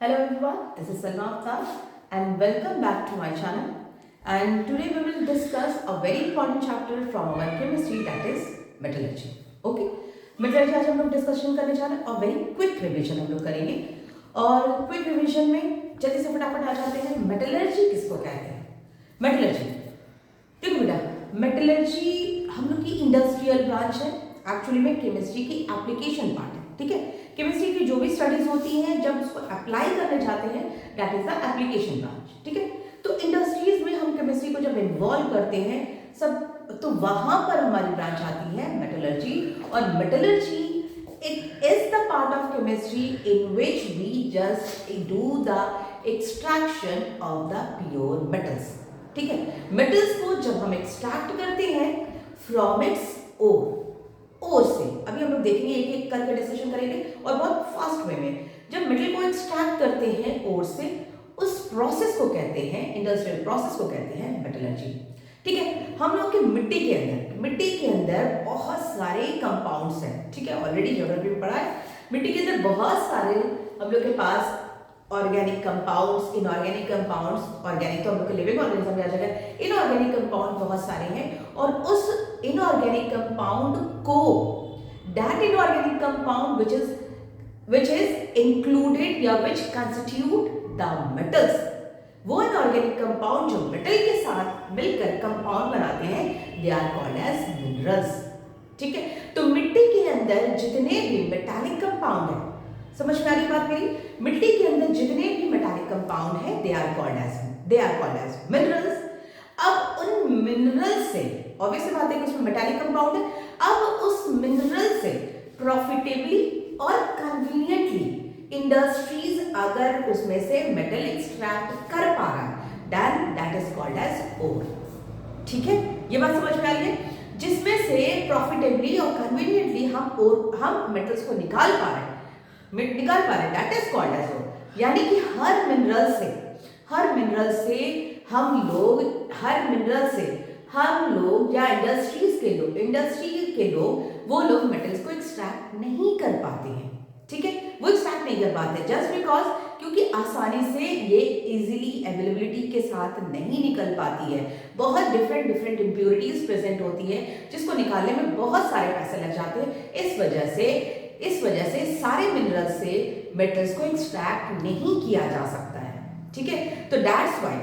Hello everyone, this is Salma Aftab and welcome back to my channel. And today we will discuss a very important chapter from our chemistry, that is metallurgy. Okay, metallurgy आज हम लोग discussion करने जा रहे हैं और very quick revision हम लोग करेंगे. और क्विक रिवीजन में जल्दी से फटाफट आ जाते हैं. मेटलर्जी किसको कहते हैं? मेटलर्जी, देखो बेटा, मेटलर्जी हम लोग की इंडस्ट्रियल ब्रांच है. एक्चुअली में केमिस्ट्री की एप्लीकेशन पार्ट है. ठीक है, केमिस्ट्री की जो भी स्टडीज होती हैं जब उसको अप्लाई करने जाते हैं that is the application branch. ठीक है, तो इंडस्ट्रीज में हम केमिस्ट्री को जब इन्वॉल्व करते हैं सब, तो वहां पर हमारी ब्रांच आती है मेटलर्जी. और metallurgy it is the part of chemistry in which we just do the extraction of the pure metals. ठीक है, मेटल्स को जब हम एक्सट्रैक्ट करते हैं फ्रॉम इट्स ओर से, अभी हम लोग देखेंगे एक एक करके डिस्कशन करेंगे और बहुत फास्ट वे में. जब मेटल को एक्सट्रैक्ट करते हैं ओर से, उस प्रोसेस को कहते हैं, इंडस्ट्रियल प्रोसेस को कहते हैं मेटलर्जी. ठीक है, हम लोग के मिट्टी के अंदर बहुत सारे कंपाउंड्स हैं. ठीक है, ऑलरेडी ज्योग्राफी में पढ़ा है. मिट्टी के अंदर बहुत सारे हम लोग के पास organic compounds, inorganic compounds. Organic तो हम लोग के लिविंग ऑर्गेनिज्म में आ जाएगा. इनऑर्गेनिक कंपाउंड बहुत सारे हैं और उस इनऑर्गेनिक कंपाउंड को, that inorganic compound which is included या which constitute the metals, वो इनऑर्गेनिक कंपाउंड जो मेटल के साथ मिलकर कंपाउंड बनाते हैं they are called as minerals. ठीक है, तो मिट्टी के अंदर जितने भी मेटालिक कंपाउंड है, समझ में आ रही बात मेरी? मिट्टी के अंदर जितने भी मेटालिक कंपाउंड है they are called as minerals. अब उन मिनरल से, ऑब्वियस बात है कि उसमें मेटालिक कंपाउंड है, अब उस मिनरल से प्रॉफिटेबली और कन्वीनियंटली इंडस्ट्रीज अगर उसमें से मेटल एक्सट्रैक्ट कर पा रहा है then that is called as ore. ठीक है, ये बात समझ में आ रही है? जिसमें से प्रॉफिटेबली और कन्वीनियंटली हम मेटल्स को निकाल पा रहे हैं दैट इज कॉल्ड एज ओर. यानी कि हर मिनरल से हम लोग या इंडस्ट्री के लोग वो लोग मेटल्स को एक्सट्रैक्ट नहीं कर पाते हैं. ठीक है, वो एक्सट्रैक्ट नहीं कर पाते जस्ट बिकॉज क्योंकि आसानी से ये इजीली अवेलेबिलिटी के साथ नहीं निकल पाती है. बहुत डिफरेंट इंप्योरिटीज प्रेजेंट होती है जिसको निकालने में बहुत सारे पैसे लग जाते हैं. इस वजह से सारे मिनरल से मेटल्स को एक्सट्रैक्ट नहीं किया जा सकता है. ठीक है, तो that's why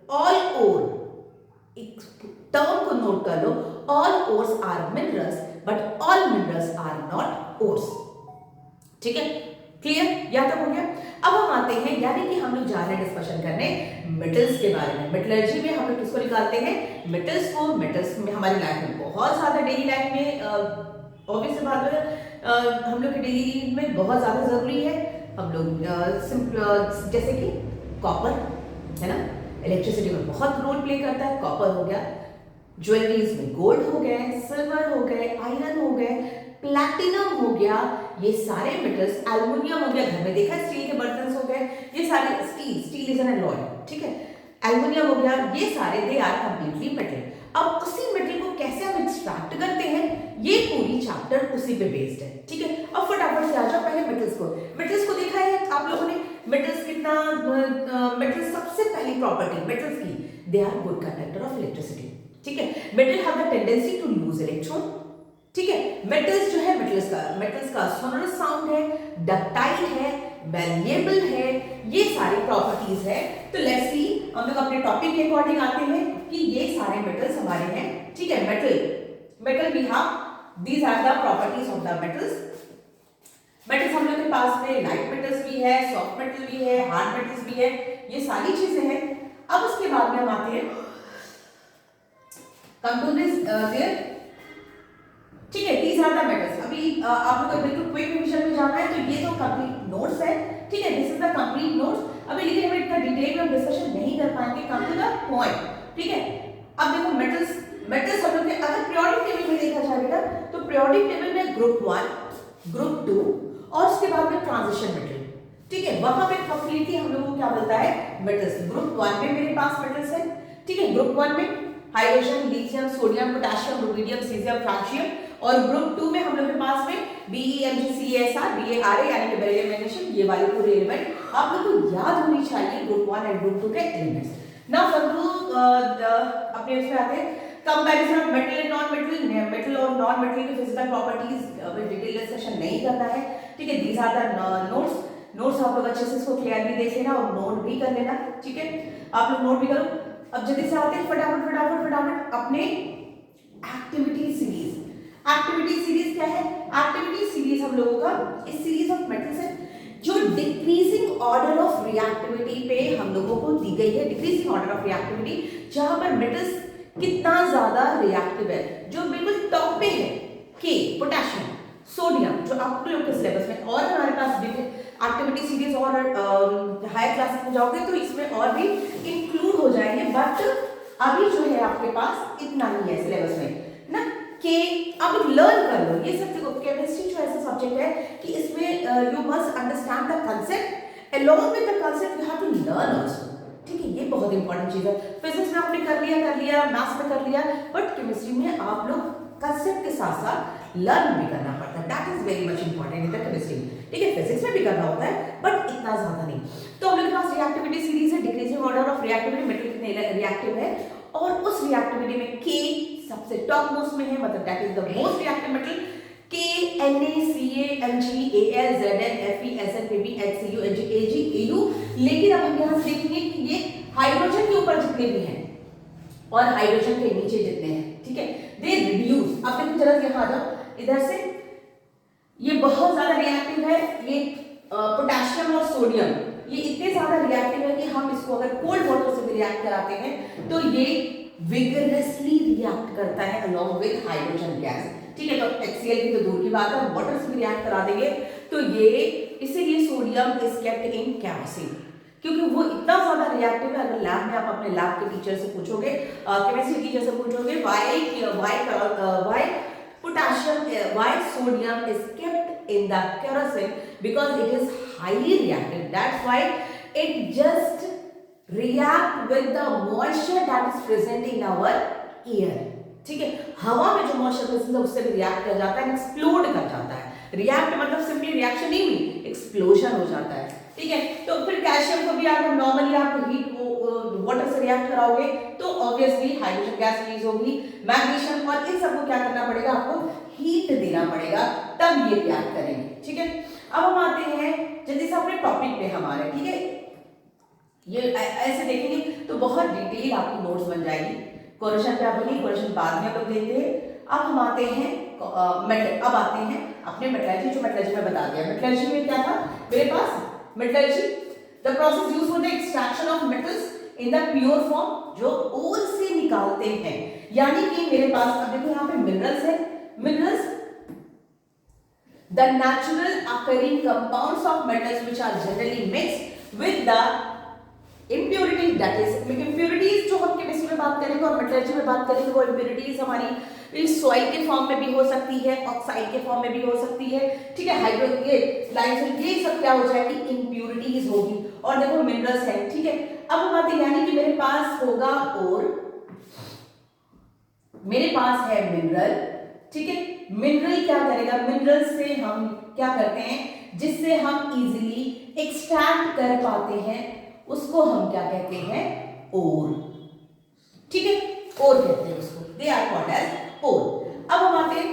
all ore, term को नोट कर लो, all ores are minerals but all minerals are not ores. ठीक है, क्लियर? यहां तक हो गया. अब हम आते हैं, यानी कि हम लोग जा रहे हैं डिस्कशन करने मेटल्स के बारे में. मेटलर्जी में हम लोग किसको निकालते हैं? मेटल्स में हमारी लाइफ में बहुत ज्यादा, डेली लाइफ में ऑब्वियस बात है, हम लोग के डेली में बहुत ज्यादा जरूरी है. हम लोग जैसे कि कॉपर है ना, इलेक्ट्रिसिटी में बहुत रोल प्ले करता है. कॉपर हो गया, ज्वेलरीज में गोल्ड हो गए, सिल्वर हो गए, आयरन हो गए, प्लैटिनम हो गया, ये सारे मेटल्स, एल्युमिनियम हो गया, घर में देखा स्टील के बर्तन हो गए, ये सारे स्टील इज एन अलॉय. ठीक है, एल्युमिनियम हो गया, ये सारे दे आर कंप्लीटली मेटल. अब उसी मेटल को कैसे हम एक्सट्रैक्ट करते हैं, ये पूरी चैप्टर उसी पे बेस्ड है. ठीक है, अब फटाफट से आ जाओ पहले मेटल्स को देखा है आप लोगों ने. मेटल्स सबसे पहली प्रॉपर्टी मेटल्स की, they are good conductor of electricity. ठीक है, metal have the tendency to lose electron. ठीक है, मेटल्स जो है, मेटल्स का सोनरस साउंड है, डक्टाइल है, मैलिएबल है, ये सारी प्रॉपर्टीज है. तो लेट्स सी, हम लोग अपने टॉपिक के अकॉर्डिंग आते हैं कि ये सारे मेटल्स हमारे हैं. ठीक है, metal we have, these are the properties of the metals. हम लोग के पास में लाइट मेटल्स भी है, सॉफ्ट मेटल भी है, हार्ड मेटल्स भी है, ये सारी चीजें हैं. अब उसके बाद में हम आते हैं कम टू दिस देयर. ठीक है, दीज आर द मेटल्स. अभी आप लोग को बिल्कुल क्विक रिवीजन में जाना है तो ये तो कंप्लीट नोट्स है. ठीक है, this is the complete notes. अभी लेकिन हम इतना डिटेल में हम डिस्कशन नहीं कर पाएंगे. Come to the point. ठीक है, अब देखो मेटल्स हम लोग के अगर पीरियोडिक टेबल में देखा जाए बेटा, तो पीरियोडिक टेबल में ग्रुप 1, ग्रुप 2 और उसके बाद में ट्रांजिशन मेटल. ठीक है, वहां पे कंप्लीटली हम लोगों को क्या मिलता है? मेटल्स. ग्रुप 1 में मेरे पास मेटल्स है. ठीक है, ग्रुप 1 में hydrogen, lithium, sodium, potassium, rubidium, caesium, francium और ग्रुप 2 में हम लोग के पास में BEMGCASR BARA यानी कि बेरिलियम मैग्नीशियम, ये वाले पूरे एलिमेंट आप लोग को याद होनी चाहिए ग्रुप 1 एंड ग्रुप 2 के एलिमेंट्स। नाउ अपने उसमें आते हैं comparison of metal and non metal, metal और नॉन मेटल की फिजिकल प्रॉपर्टीज में डिटेल डिस्कशन नहीं करना है, ठीक है। दीज आर द नोट्स आप लोग अच्छे से इसको क्लियरली देख लेना और नोट भी कर लेना, ठीक है। आप लोग नोट भी करो। अब जल्दी से आते हैं फटाफट अपने एक्टिविटी सीरीज। एक्टिविटी सीरीज क्या है? एक्टिविटी सीरीज हम लोगों का इस सीरीज ऑफ मेटल्स है जो डिक्रीजिंग ऑर्डर ऑफ रिएक्टिविटी पे हम लोगों को दी गई है। डिक्रीजिंग ऑर्डर ऑफ रिएक्टिविटी जहां पर मेटल्स कितना ज्यादा रिएक्टिव है, जो बिल्कुल टॉप पे है, के पोटेशियम, सोडियम, जो आपके लोग के सिलेबस में और हमारे पास एक्टिविटी सीरीज और हायर क्लासेस में जाओगे तो इसमें और भी इंक्लूड हो जाएंगे, बट अभी जो है आपके पास इतना ही है सिलेबस में ना कि आप लर्न कर लो। ये सब देखो, केमिस्ट्री जो ऐसा सब्जेक्ट है कि इसमें you must understand the concept, along with the concept you have to learn also, ठीक है। ये बहुत इंपॉर्टेंट चीज है। फिजिक्स में आपने कर लिया, मैथ्स में कर लिया, बट केमिस्ट्री में आप लोग कांसेप्ट के साथ साथ लर्न भी करना पड़ता है। That is very much important in the chemistry, ठीक है। फिजिक्स में भी करना होता है बट इतना ज्यादा नहीं। तो हम लोग के पास रिएक्टिविटी सीरीज है, decreasing order of reactivity, metal कितने रिएक्टिव है और उस रिएक्टिविटी में के सबसे टॉप मोस्ट में है, मतलब that is the most reactive metal. के NaCl-MgAl-ZnFeSnPbHCuMgAgAu। लेकिन अब हम यहाँ से देखेंगे कि ये हाइड्रोजन के ऊपर जितने भी हैं और हाइड्रोजन के नीचे जितने हैं, ठीक है, दे रिड्यूस। अब देखो जरा यहाँ आ जाओ इधर से, ये बहुत ज्यादा रिएक्टिव है, ये पोटेशियम और सोडियम ये इतने ज्यादा रिएक्टिव है कि हम इसको अगर कोल्ड वाटर से भी रिएक्ट कराते हैं तो ये विगरसली रिएक्ट करता है अलोंग विद हाइड्रोजन गैस, ठीक है। तो HCl की तो दूर की बात है, वाटर से भी रिएक्ट करा देंगे तो ये इसीलिए sodium is kept in kerosene, क्योंकि वो इतना ज्यादा रिएक्टिव है। अगर लैब में आप अपने लैब के टीचर से पूछोगे, केमिस्ट्री टीचर से पूछोगे why sodium is kept in the kerosene, because it is highly reactive. That's why it just react with the moisture that is present in our air, ठीक है। हवा में जो मॉइस्चर प्रेजेंट है उससे भी रिएक्ट कर जाता है, एक्सप्लोड कर जाता है। रिएक्ट मतलब सिंपली रिएक्शन नहीं हुई, एक्सप्लोजन हो जाता है, ठीक है। तो फिर कैल्शियम को भी अगर नॉर्मली आप हीट वाटर से रिएक्ट कराओगे तो ऑब्वियसली हाइड्रोजन गैस रिलीज होगी। मैग्नीशियम और इन सबको क्या करना पड़ेगा, आपको हीट देना पड़ेगा, तब ये रिएक्ट करेंगे, ठीक है। अब हम आते हैं जल्दी से अपने टॉपिक पे हमारे, ठीक है। ये ऐसे देखेंगे तो बहुत डिटेल आपकी नोट्स बन जाएगी। क्वेश्चन पे आप नहीं, क्वेश्चन बाद में लोग देखते हैं। अब हम आते हैं अब आते हैं अपने मेटलर्जी, जो मेटलर्जी में बता दिया। मेटलर्जी में क्या था मेरे पास, metallurgy the process used for the extraction of metals in the pure form, जो ओर से निकालते हैं। यानी कि मेरे पास अब देखो यहाँ पे मिनरल्स है, minerals the natural occurring compounds of metals which are generally mixed with the impurities, that is impurities जो हम केमिस्ट्री में बात करेंगे और मेटलर्जी में बात करेंगे, वो impurities हमारी सॉइल के फॉर्म में भी हो सकती है, ऑक्साइड के फॉर्म में भी हो सकती है, ठीक है। हाइड्रो ये लाइम ये सब क्या हो जाएगी, impurities होगी। और देखो मिनरल्स है, ठीक है। अब हम आते हैं यानी कि मेरे पास होगा और मेरे पास है मिनरल, ठीक है। मिनरल क्या करेगा, मिनरल से हम क्या करते हैं जिससे हम इजीली एक्सट्रैक्ट कर पाते हैं, उसको हम क्या कहते हैं, ओर, ठीक है। ओर कहते हैं उसको, दे आर कॉल्ड एज ओर। अब हम आते हैं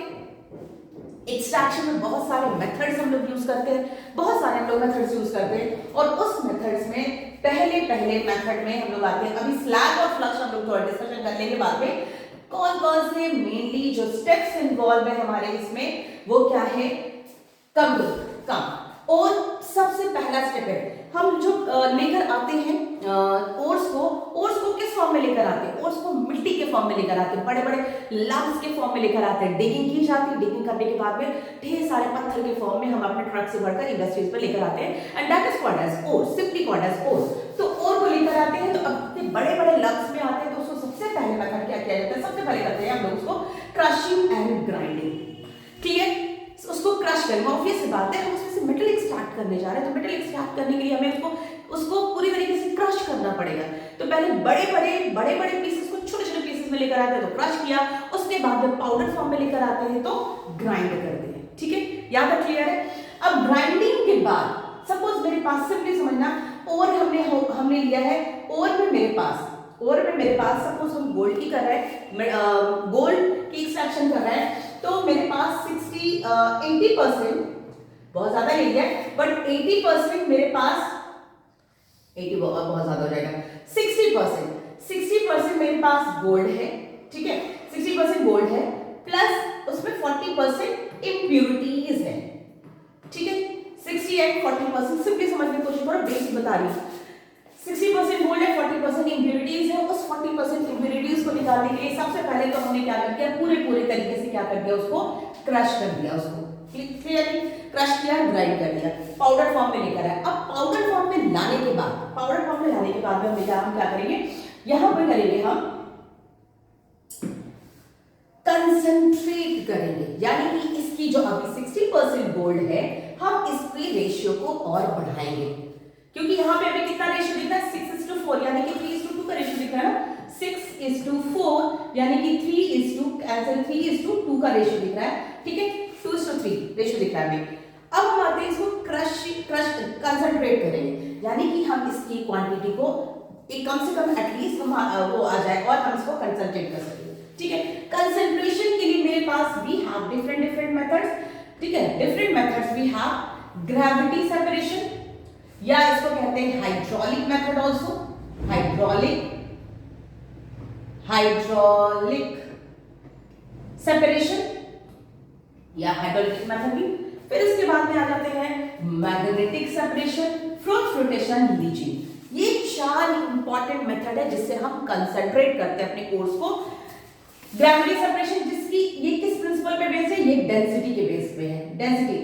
एक्सट्रैक्शन में बहुत सारे मेथड्स हम लोग यूज करते हैं, बहुत सारे हम लोग मेथड्स यूज करते हैं और उस मेथड्स में पहले मेथड में हम लोग आते हैं। अभी स्लैग और फ्लक्स हम लोग थोड़ा डिस्कशन कर लेंगे बाद में। कौन कौन से मेनली जो स्टेप्स इन्वॉल्व है हमारे इसमें, वो क्या है, कम। और सबसे पहला स्टेप है हम जो लेकर आते हैं ओर्स को किस फॉर्म में लेकर आते हैं, ओर्स को मिट्टी के फॉर्म में लेकर आते हैं, बड़े बड़े लम्स के फॉर्म में लेकर आते हैं। डिगिंग की जाती है, डिगिंग करने के बाद में ढेर सारे पत्थर के फॉर्म में हम अपने ट्रक से भरकर इंडस्ट्रीज पर लेकर आते हैं, and that is called as ore, simply called as ore. तो ओर को लेकर आते हैं तो अब बड़े बड़े लम्स में आते हैं तो उसको सबसे पहले मेथड क्या किया जाता है, सबसे पहले करते हैं हम लोग उसको क्रशिंग एंड ग्राइंडिंग, क्लियर। उसको क्रश करेंगे, ऑब्वियस सी बात है हम उसमें से मेटल एक्सट्रैक्ट करने जा रहे हैं, तो मेटल एक्सट्रैक्ट करने के लिए हमें उसको पूरी तरीके से क्रश करना पड़ेगा। तो पहले बड़े बड़े पीसेस को छोटे छोटे पीसेस में लेकर आते हैं तो क्रश किया, उसके बाद जब पाउडर फॉर्म में लेकर आते हैं तो ग्राइंड करते हैं। ठीक है, यहाँ तक क्लियर है। अब ग्राइंडिंग के बाद सपोज मेरे पास, सिंपली समझना, और हमने लिया है, और में मेरे पास सपोज हम गोल्ड की कर रहे हैं, गोल्ड की एक्सट्रैक्शन कर रहे हैं, तो मेरे पास 80%, बहुत ज्यादा ले लिया है, बट 80% मेरे पास, 80 बहुत ज्यादा हो जाएगा, 60% मेरे पास गोल्ड है। ठीक है, 60% गोल्ड है, प्लस उसमें 40% इम्प्यूरिटीज है। ठीक है, 60 एंड 40%, सिंपली समझने की कोशिश करो, बेसिक बता रही हूँ। 60% गोल्ड है, 40% इम्प्यूरिटीज है। उस 40% इम्प्यूरिटीज को निकालने के लिए सबसे पहले तो हमने क्या कर दिया, पूरे तरीके से क्या कर दिया, उसको क्रश कर दिया, उसको क्लियरली क्रश किया, ग्राइंड कर दिया, पाउडर फॉर्म में लेकर आया। अब पाउडर फॉर्म में लाने के बाद हम क्या करेंगे, यहां पर करेंगे हम कंसंट्रेट करेंगे, यानी कि इसकी जो अभी 60% गोल्ड है, हम इसकी रेशियो को और बढ़ाएंगे, क्योंकि यहाँ पे अभी कितना रेशियो दिख रहा है, 6:4, यानी कि 3:2 का रेशियो दिख रहा है ना, 6:4, यानी कि 3:2 का रेशियो दिख रहा है। ठीक है, 2:3 रेशियो दिख रहा है हमें। अब हम आते हैं इसको क्रश कंसंट्रेट करेंगे, यानी कि हम इसकी क्वांटिटी को एक कम से कम एटलीस्ट हम वो आ जाए और हम इसको कंसंट्रेट कर सकें। ठीक है, कंसंट्रेशन के लिए मेरे पास वी हैव डिफरेंट मेथड्स। ठीक है, different methods we have gravity separation, या इसको कहते हैं hydraulic method also, hydraulic separation या हाइड्रोलिक मेथड भी। फिर इसके बाद में आ जाते हैं मैग्नेटिक सेपरेशन, फ्लोटेशन, लीचिंग। ये 4 इंपॉर्टेंट मेथड है जिससे हम कंसंट्रेट करते हैं अपने कोर्स को। ग्रेविटी सेपरेशन, जिसकी ये किस प्रिंसिपल पे बेस है, ये डेंसिटी के बेस पे है। डेंसिटी,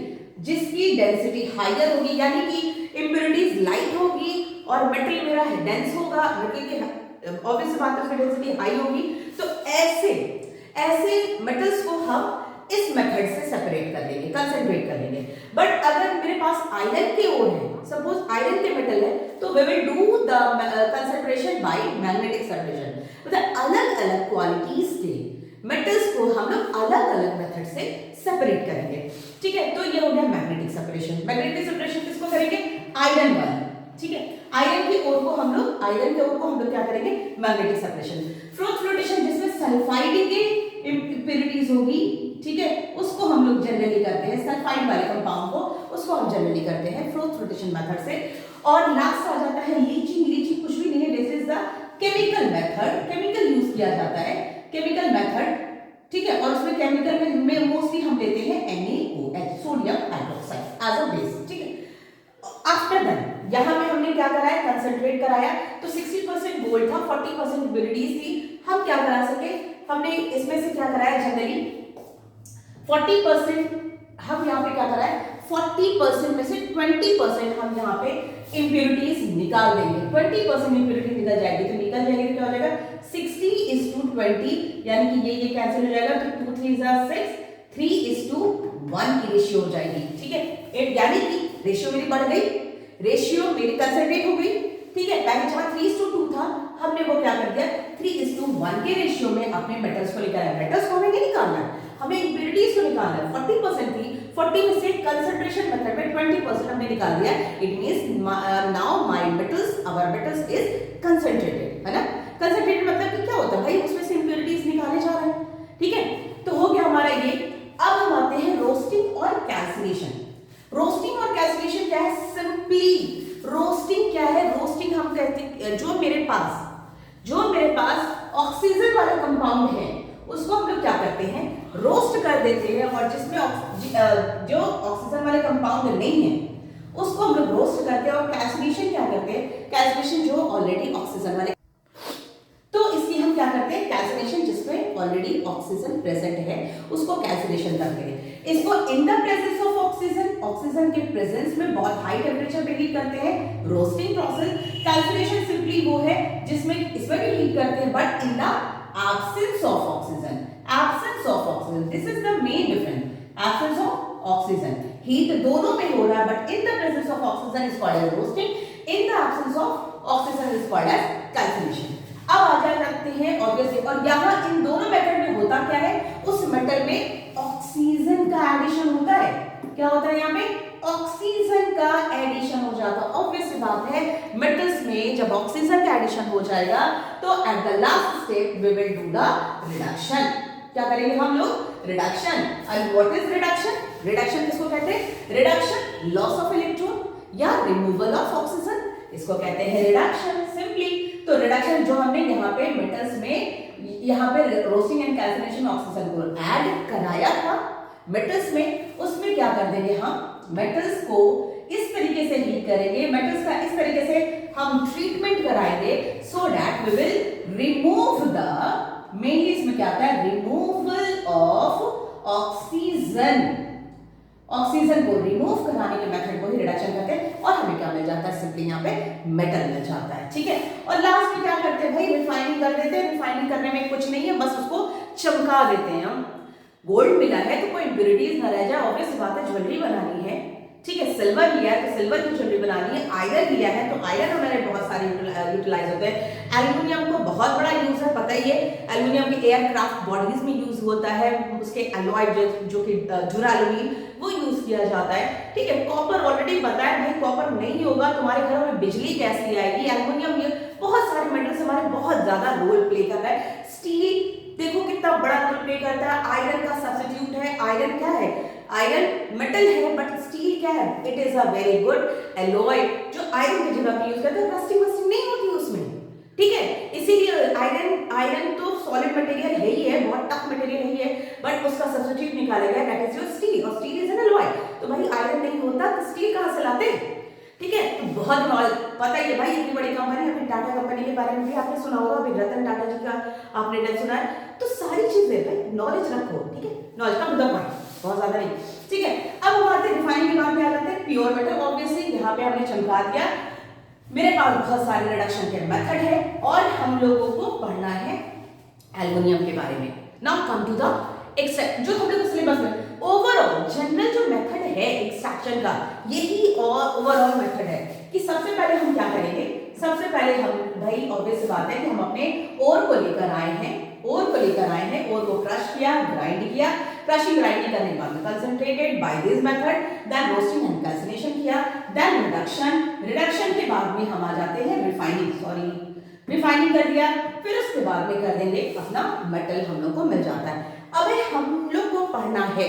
जिसकी डेंसिटी हायर होगी, यानी कि इम्प्यूरिटीज लाइट होगी और मेटल मेरा डेंस होगा, मेटल की ऑब्वियस बात है उसकी डेंसिटी हाई होगी, तो ऐसे मेटल्स को हम इस मेथड से सेपरेट कर लेंगे, कंसंट्रेट कर लेंगे। बट अगर मेरे पास आयरन के ओर है, सपोज आयरन के मेटल है, तो we will do the concentration by magnetic separation. मतलब अलग-अलग क्वालिटीज के मेटल्स को हम लोग अलग-अलग मेथड से सेपरेट करेंगे। ठीक है, तो ये हो गया मैग्नेटिक सेपरेशन। मैग्नेटिक सेपरेशन किसको करेंगे, आयरन वाला। ठीक है, आयरन के ओर को हम लोग क्या करेंगे, मैग्नेटिक सेपरेशन। फ्लोटेशन, जिसमें सल्फाइड के इम्प्यूरिटीज होगी, ठीक है, उसको हम लोग जनरली करते हैं, सल्फाइड वाले कंपाउंड को उसको हम जनरली करते हैं फ्लोटेशन मेथड से। और लास्ट आ जाता है लीचिंग कुछ भी नहीं है, this is the chemical method, chemical use किया जाता है, केमिकल मेथड। ठीक है, और उसमें केमिकल में मोस्टली हम लेते हैं NaOH, sodium hydroxide as a base. ठीक है, आफ्टर दैट यहां पे हमने क्या कराया, कंसंट्रेट कराया, तो 60% गोल्ड था, 40% इम्प्यूरिटीज थी। हम क्या करा सके, हमने इसमें से क्या कराया, जनरली 40% हम यहाँ पे क्या कराए, 40% में से 20% हम यहाँ पे इम्प्यूरिटीज निकाल देंगे। 20% इम्प्यूरिटी निकल जाएगी, तो निकल जाएगी तो क्या हो जाएगा, 60:20, यानी कि ये कैंसिल हो जाएगा, तो 2 3 6, 3:1 की रेशियो हो जाएगी। ठीक है, यानी कि रेशियो मेरी बढ़ गई, रेशियो मेरी कंसंट्रेट हो गई। ठीक है, पहले जहां 3:2 था, हमने वो क्या कर दिया, 3:1 के रेशियो में अपने मेटल्स को लेकर आए। मेटल्स को हमें नहीं निकालना है, हमें इम्प्यूरिटीज को निकालना है। 40% थी, 40 में से कंसंट्रेशन मेथड में 20% हमने निकाल दिया। It means now my metals, our metals is concentrated, है ना। कंसंट्रेटेड मतलब कि क्या होता है भाई, उसमें से इम्प्यूरिटीज निकाले जा रहे हैं। ठीक है, तो हो गया हमारा ये। अब हम आते हैं रोस्टिंग और कैल्सिनेशन। रोस्टिंग और कैल्सिनेशन क्या है, सिंपली रोस्टिंग क्या है, रोस्टिंग हम कहते हैं जो मेरे पास ऑक्सीजन वाला कंपाउंड है, उसको हम लोग क्या करते हैं, रोस्ट कर देते हैं, और जिसमें जो ऑक्सीजन वाले कंपाउंड नहीं है उसको हम लोग रोस्ट करते हैं। और कैल्सिनेशन क्या करते हैं, कैल्सिनेशन जो ऑलरेडी ऑक्सीजन वाले, तो इसकी हम क्या करते हैं, कैल्सिनेशन जिसमें ऑलरेडी ऑक्सीजन प्रेजेंट है उसको कैल्सिनेशन करते हैं। इसको in the presence of oxygen के प्रेजेंस में बहुत हाई टेम्परेचर पे हीट करते हैं, रोस्टिंग प्रोसेस। कैल्सिनेशन सिंपली वो है जिसमें इसमें भी हीट करते हैं, but in the absence of oxygen, this is the main difference, absence of oxygen, heat दोनों में हो रहा है, but in the presence of oxygen is called as roasting, in the absence of oxygen is called as calcination. अब आ जा सकते हैं obviously, और यहाँ इन दोनों मेथड में होता क्या है, उस मेटल में ऑक्सीजन का एडिशन होता है। क्या होता है यहाँ पे, ऑक्सीजन का एडिशन हो जाता है। ऑब्वियस बात है, मेटल्स में जब ऑक्सीजन का एडिशन हो जाएगा तो at the last step we will do the reduction. क्या करेंगे हम लोग, reduction. And what is reduction, reduction किसको कहते हैं, रिडक्शन लॉस ऑफ इलेक्ट्रॉन या रिमूवल ऑफ ऑक्सीजन, इसको कहते हैं रिडक्शन सिंपली। तो रिडक्शन जो हमने यहाँ पे मेटल्स में यहाँ पे रोस्टिंग एंड कैल्सिनेशन ऑक्सीजन को ऐड कराया था मेटल्स में, उसमें क्या कर देंगे हम, मेटल्स को इस तरीके से हीट करेंगे, मेटल्स का इस तरीके से हम ट्रीटमेंट कराएंगे so that we will remove the, mainly इसमें क्या आता है, रिमूवल ऑफ ऑक्सीजन। ऑक्सीजन को रिमूव कराने के मेथड को ही रिडक्शन कहते हैं, और हमें क्या मिल जाता है, सिंपली यहाँ पे मेटल मिल जाता है। ठीक है, और लास्ट में क्या करते हैं भाई, रिफाइनिंग कर देते हैं। रिफाइनिंग करने में कुछ नहीं है, बस उसको चमका देते हैं हम। गोल्ड मिला है तो कोई इम्प्योरिटीज ना रह जाए, ऑब्वियस बात है, ज्वेलरी बनानी है। ठीक है, सिल्वर लिया है तो सिल्वर की ज्वेलरी बनानी है, आयरन लिया है तो आयरन हमारे बहुत सारे यूटिलाइज होते हैं। एल्युमिनियम को बहुत बड़ा यूज है, पता ही है, एल्युमिनियम के एयरक्राफ्ट बॉडीज में यूज होता है, उसके एलॉय जो कि ड्यूरालुमिन वो यूज किया जाता है। ठीक है, कॉपर ऑलरेडी बताया भाई, कॉपर नहीं होगा तुम्हारे घरों में बिजली कैसे आएगी। एल्युमिनियम, ये बहुत सारे मेटल्स हमारे बहुत ज्यादा रोल प्ले कर रहा है। स्टील देखो कितना बड़ा रोल प्ले करता है, आयरन का सब्स्टिट्यूट है। आयरन क्या है, आयरन मेटल है बट स्टील क्या है, it is a very good alloy जो आयरन की जगह पे यूज करते हैं, रस्टिंग वस्टिंग नहीं होती उसमें। ठीक है, इसीलिए आयरन तो सॉलिड मटेरियल है ही है, बहुत टफ मटेरियल ही है, बट उसका सब्स्टिट्यूट निकाला गया, दैट इज योर स्टील, और स्टील इज एन एलॉय। तो भाई आयरन नहीं होता तो स्टील कहां से लाते। ठीक है, तो बहुत नॉलेज पता ही है भाई, इतनी बड़ी कंपनी, अभी टाटा कंपनी के बारे में भी आपने सुना होगा, अभी रतन टाटा जी का आपने नाम सुना है। तो सारी चीजें भाई नॉलेज रखो। ठीक है, नॉलेज का मतलब बहुत ज्यादा नहीं। ठीक है, अब हम आते हैं रिफाइनिंग के बाद में आ जाते हैं प्योर मेटल। ऑब्वियसली यहाँ पे हमने चमका दिया, मेरे पास बहुत सारे रिडक्शन के मेथड है और हम लोगों को पढ़ना है एल्युमिनियम के बारे में। Now come to the except, जो हम लोग सिलेबस में ओवरऑल जनरल जो मेथड है एक्सट्रैक्शन का, यही और ओवरऑल मेथड है कि सबसे पहले हम क्या करेंगे, सबसे पहले हम भाई ऑब्वियस बात है कि हम अपने ओर को लेकर आए हैं, ओर को क्रश किया, ग्राइंड किया, क्रशिंग ग्राइंडिंग करने के बाद में concentrated by this method, then roasting and calcination किया, देन रिडक्शन के बाद में हम आ जाते हैं रिफाइनिंग कर दिया, फिर उसके बाद में कर देंगे अपना मेटल हम लोग को मिल जाता है। अब हम लोग को पढ़ना है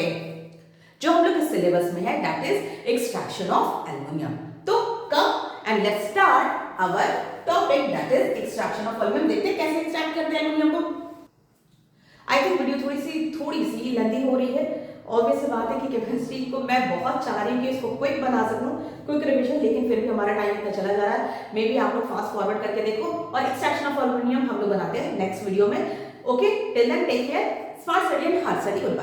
जो हम लोग के सिलेबस में है, that is extraction of aluminium. तो come and let's start our topic, that is extraction of aluminium. देखते हैं कैसे एक्सट्रैक्ट करते हैं एल्युमिनियम को। आई थिंक वीडियो थोड़ी सी लेंथी हो रही है। ऑब्वियस बात है कि केमिस्ट्री को मैं बहुत चाह रही हूँ कि इसको क्विक बना सकूं, क्विक रिवीजन, लेकिन फिर भी हमारा टाइम इतना चला जा रहा है। मे बी आप लोग फास्ट फॉरवर्ड करके देखो, और एक्सट्रैक्शन ऑफ एल्युमिनियम हम लोग बनाते हैं नेक्स्ट वीडियो में। Okay, till then take care, smart study and hard study, good bye.